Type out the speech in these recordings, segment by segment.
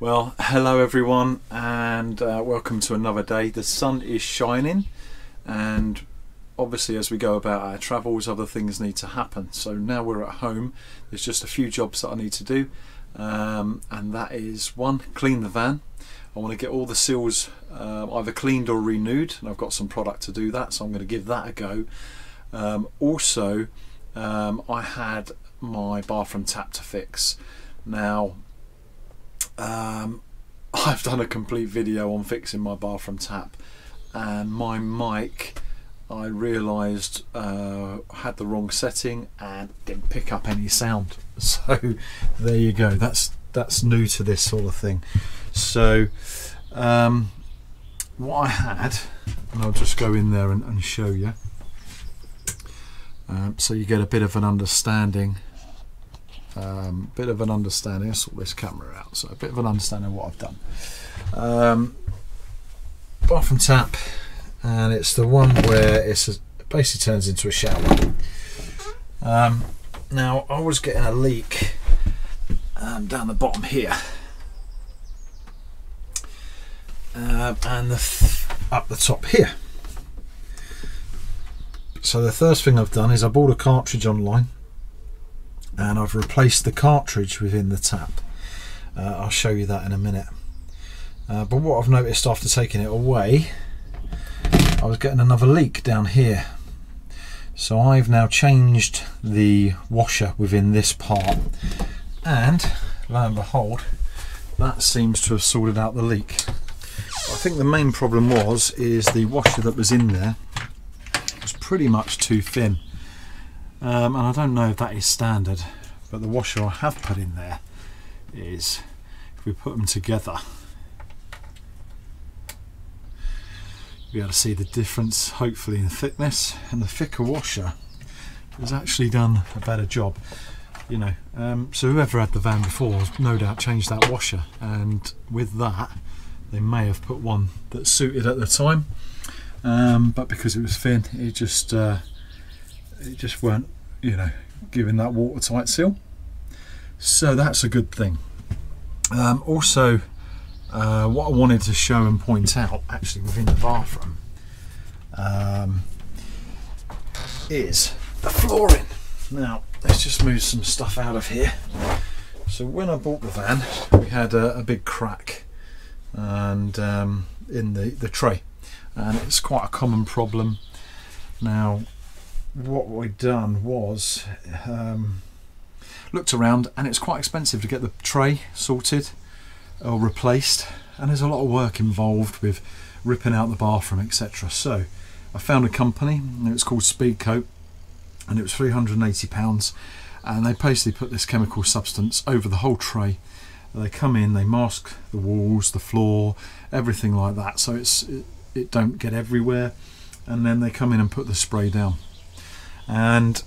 Well, hello everyone, and welcome to another day. The sun is shining, and obviously as we go about our travels, other things need to happen. So now we're at home, there's just a few jobs that I need to do, and that is one, clean the van. I want to get all the seals either cleaned or renewed, and I've got some product to do that, so I'm going to give that a go. Also, I had my bathroom tap to fix. Now, I've done a complete video on fixing my bathroom tap, and my mic, I realised had the wrong setting and didn't pick up any sound. So there you go, that's new to this sort of thing. So what I had, and I'll just go in there and show you, so you get a bit of an understanding. I'll sort this camera out, so a bit of an understanding of what I've done. Bathroom tap, and it's the one where it basically turns into a shower. Now I was getting a leak down the bottom here, and up the top here. So the first thing I've done is I bought a cartridge online, and I've replaced the cartridge within the tap. I'll show you that in a minute. But what I've noticed after taking it away, I was getting another leak down here. So I've now changed the washer within this part, and lo and behold, that seems to have sorted out the leak. I think the main problem is the washer that was in there was pretty much too thin. And I don't know if that is standard, but the washer I have put in there is, if we put them together, you'll be able to see the difference hopefully in thickness, and the thicker washer has actually done a better job, you know. So whoever had the van before has no doubt changed that washer, and with that they may have put one that suited at the time, but because it was thin, it just weren't, you know, giving that watertight seal. So that's a good thing. Also, what I wanted to show and point out actually within the bathroom is the flooring. Now let's just move some stuff out of here. So when I bought the van, we had a big crack and in the tray, and it's quite a common problem. Now what we'd done was looked around, and it's quite expensive to get the tray sorted or replaced, and there's a lot of work involved with ripping out the bathroom, etc. So I found a company, and it was called Speedcoat, and it was £380, and they basically put this chemical substance over the whole tray. They come in, they mask the walls, the floor, everything like that, so it don't get everywhere, and then they come in and put the spray down. And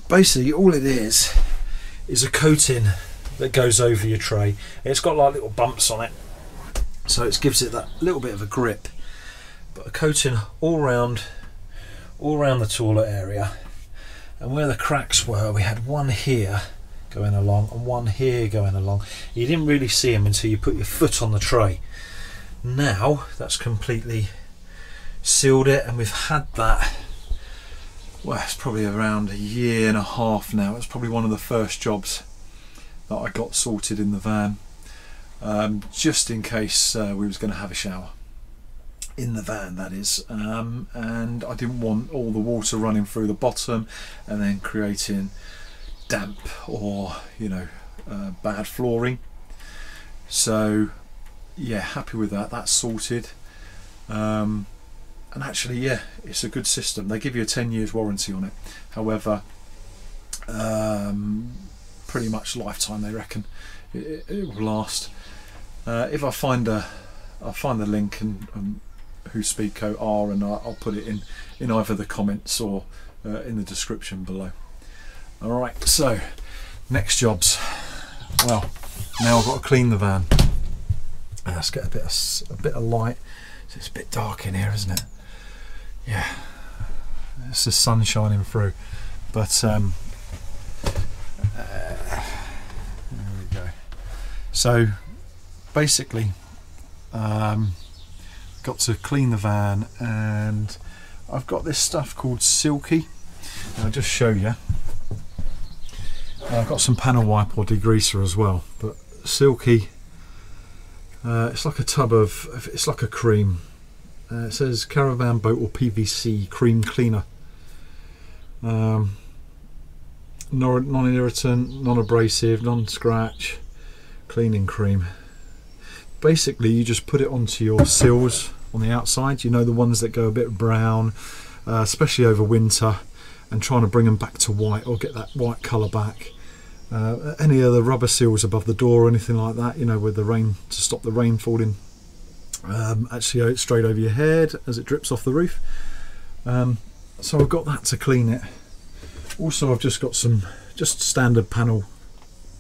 basically all it is a coating that goes over your tray. It's got like little bumps on it, so it gives it that little bit of a grip, but a coating all round the toilet area. And where the cracks were, we had one here going along and one here going along. You didn't really see them until you put your foot on the tray. Now that's completely sealed it, and we've had that, well, it's probably around 1.5 years now. It's probably one of the first jobs that I got sorted in the van, just in case we was going to have a shower in the van, that is, and I didn't want all the water running through the bottom and then creating damp or, you know, bad flooring. So yeah, happy with that. That's sorted. And actually, yeah, it's a good system. They give you a 10 years warranty on it. However, pretty much lifetime, they reckon. It will last. If I find I'll find the link and who Speedcoat are, and I'll put it in either the comments or in the description below. All right, so next jobs. Well, now I've got to clean the van. Let's get a bit of light. It's a bit dark in here, isn't it? Yeah, it's the sun shining through, but there we go. So basically got to clean the van, and I've got this stuff called Silky. I'll just show you. I've got some panel wipe or degreaser as well, but Silky, it's like a tub of, it's like a cream. It says caravan boat or PVC cream cleaner. Non-irritant, non-abrasive, non-scratch cleaning cream. Basically you just put it onto your sills on the outside, you know, the ones that go a bit brown, especially over winter, and trying to bring them back to white or get that white colour back. Any of the rubber seals above the door or anything like that, you know, with the rain, to stop the rain falling actually straight over your head as it drips off the roof. So I've got that to clean it. Also I've just got some just standard panel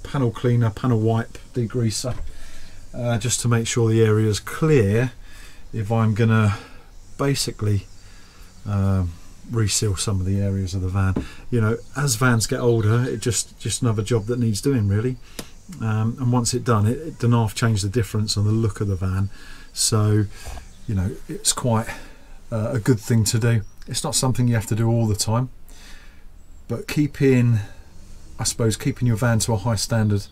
cleaner, panel wipe degreaser, just to make sure the area is clear if I'm gonna basically reseal some of the areas of the van. You know, as vans get older, it just another job that needs doing, really. And once it's done, it doesn't half change the difference on the look of the van. So, you know, it's quite a good thing to do. It's not something you have to do all the time, but keeping your van to a high standard,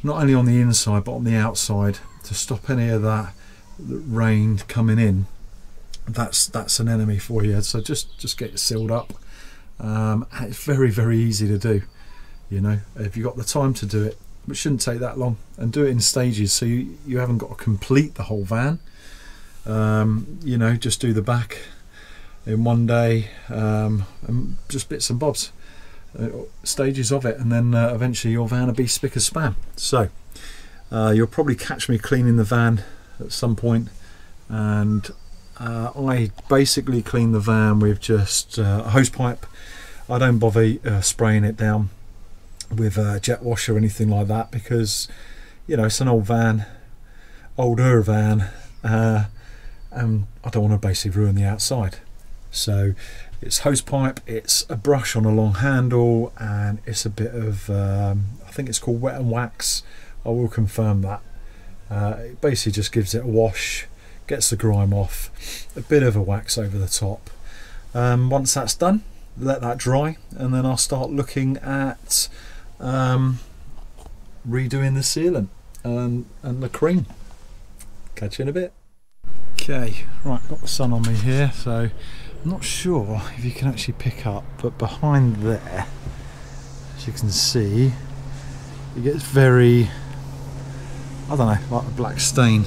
not only on the inside but on the outside, to stop any of that rain coming in. That's an enemy for you. So just get it sealed up. It's very easy to do, you know, if you've got the time to do it. It shouldn't take that long, and do it in stages, so you haven't got to complete the whole van. You know, just do the back in one day, and just bits and bobs, stages of it, and then eventually your van will be spick as span. So you'll probably catch me cleaning the van at some point, and I basically clean the van with just a hose pipe. I don't bother spraying it down with a jet wash or anything like that, because, you know, it's an older van, and I don't want to basically ruin the outside. So it's hose pipe, it's a brush on a long handle, and it's a bit of I think it's called wet and wax. I will confirm that. It basically just gives it a wash, gets the grime off, a bit of a wax over the top. Once that's done, let that dry, and then I'll start looking at redoing the sealant and the cream. Catch you in a bit. Okay, right, got the sun on me here, so I'm not sure if you can actually pick up, but behind there, as you can see, it gets very, I don't know, like a black stain.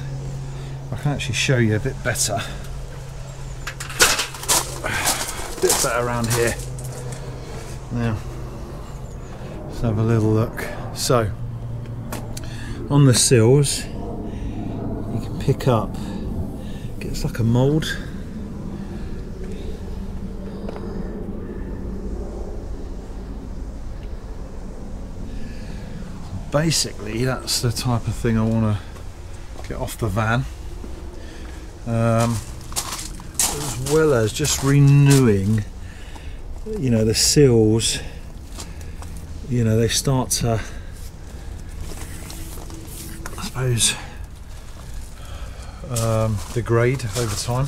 I can actually show you a bit better. A bit better around here. Now, let's have a little look. So, on the sills, you can pick up, it's like a mould. Basically, that's the type of thing I want to get off the van. As well as just renewing, you know, the sills, you know, they start to, I suppose, degrade over time.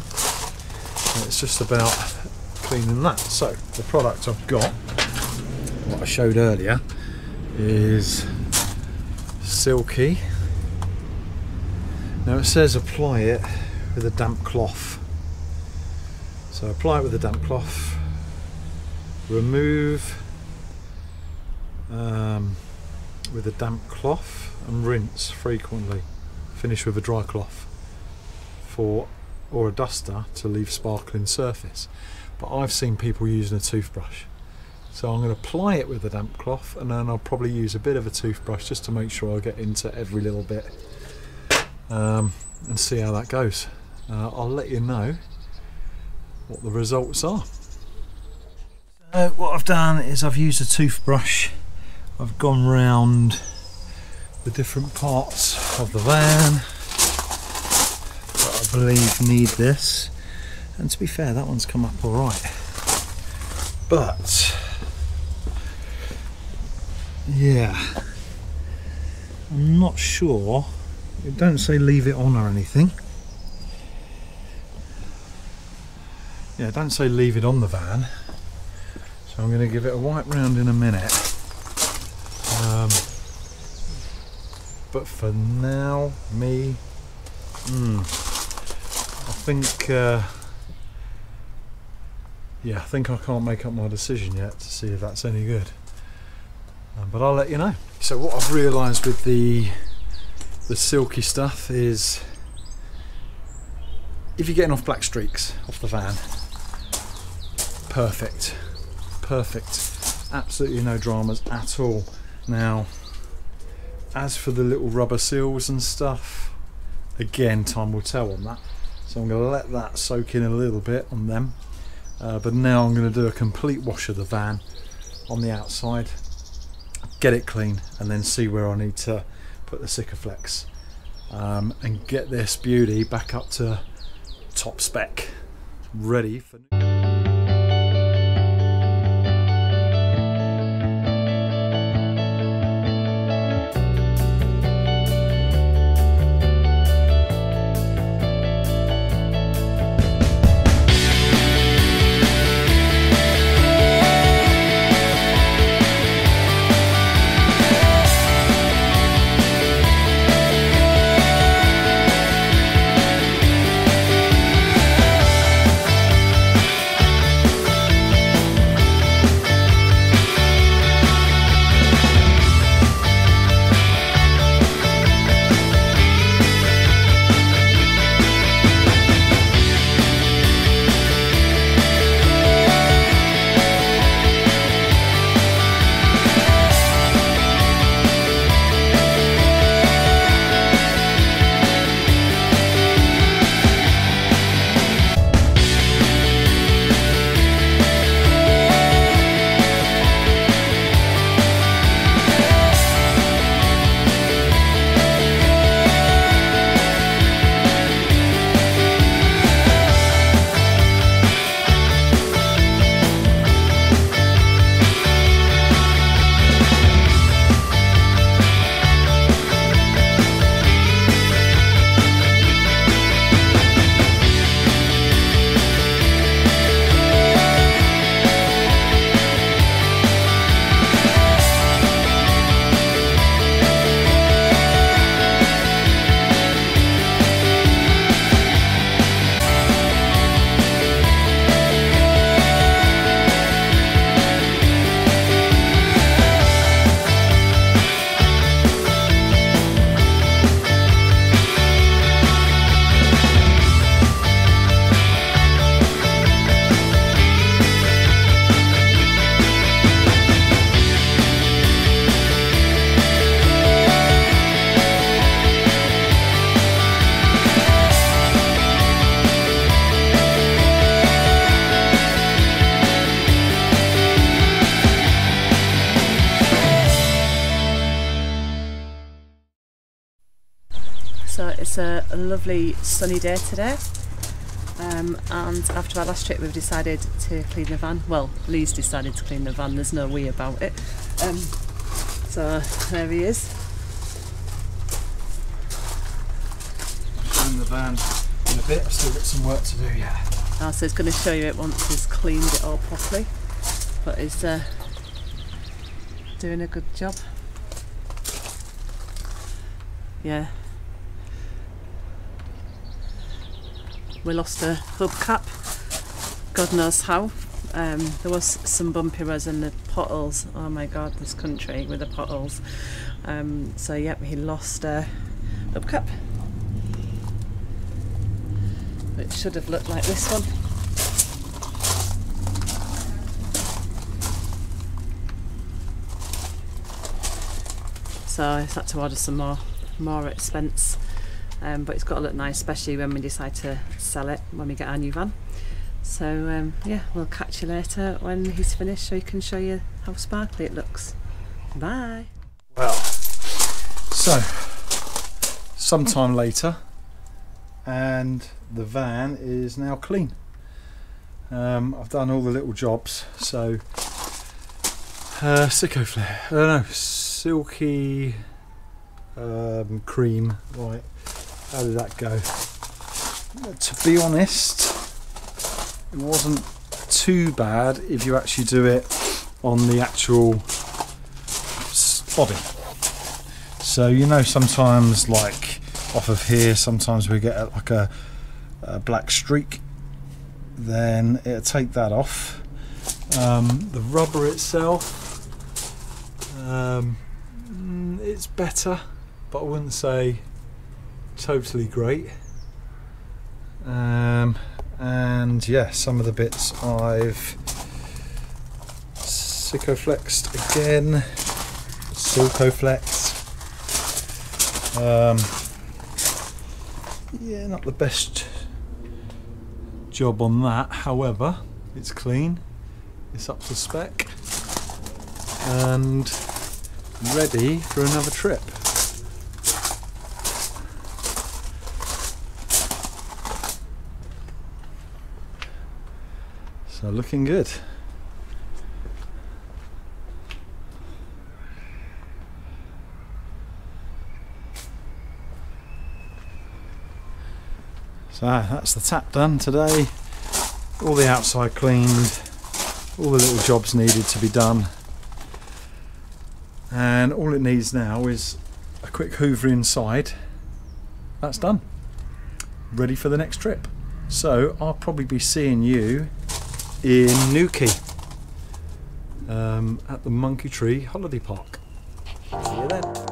And it's just about cleaning that. So the product I've got, what I showed earlier, is Silky. Now it says apply it with a damp cloth. So apply it with a damp cloth, remove with a damp cloth, and rinse frequently. Finish with a dry cloth or a duster to leave sparkling surface. But I've seen people using a toothbrush. So I'm going to apply it with a damp cloth, and then I'll probably use a bit of a toothbrush just to make sure I get into every little bit, and see how that goes. I'll let you know what the results are. What I've done is I've used a toothbrush. I've gone round the different parts of the van that I believe need this, and to be fair, that one's come up alright. But yeah, I'm not sure It don't say leave it on or anything. Yeah, don't say leave it on the van. So I'm going to give it a wipe round in a minute. But for now, I think yeah, I think I can't make up my decision yet to see if that's any good. But I'll let you know. So what I've realised with the silky stuff is, if you're getting off black streaks off the van, perfect, absolutely no dramas at all. Now, as for the little rubber seals and stuff, again, time will tell on that. So I'm going to let that soak in a little bit on them. But now I'm going to do a complete wash of the van on the outside, get it clean, and then see where I need to put the Sikaflex, and get this beauty back up to top spec, ready for... So it's a lovely sunny day today, and after our last trip we've decided to clean the van. Well, Lee's decided to clean the van, there's no we about it. So there he is. I'll show him the van in a bit, I've still got some work to do yet. So he's going to show you it once he's cleaned it all properly, but he's doing a good job. Yeah. We lost a hubcap, God knows how. There was some bumpy roads and the potholes. Oh my god, this country with the potholes. So yep, he lost a hubcap. It should have looked like this one. So he's had to order some more expense. But it's got to look nice, especially when we decide to sell it when we get our new van. So yeah, we'll catch you later when he's finished so he can show you how sparkly it looks. Bye. Well, so sometime later and the van is now clean. I've done all the little jobs, so silky cream. Right, how did that go? To be honest, it wasn't too bad if you actually do it on the actual body. So you know, sometimes like off of here, sometimes we get like a black streak. Then it'll take that off. The rubber itself, it's better, but I wouldn't say totally great. And yeah, some of the bits I've Sikoflexed again, Silcoflex. Yeah, not the best job on that, however it's clean, it's up to spec and ready for another trip. So looking good. So that's the tap done today, all the outside cleaned, all the little jobs needed to be done, and all it needs now is a quick hoover inside. That's done, ready for the next trip. So I'll probably be seeing you in Newquay at the Monkey Tree Holiday Park. See you then.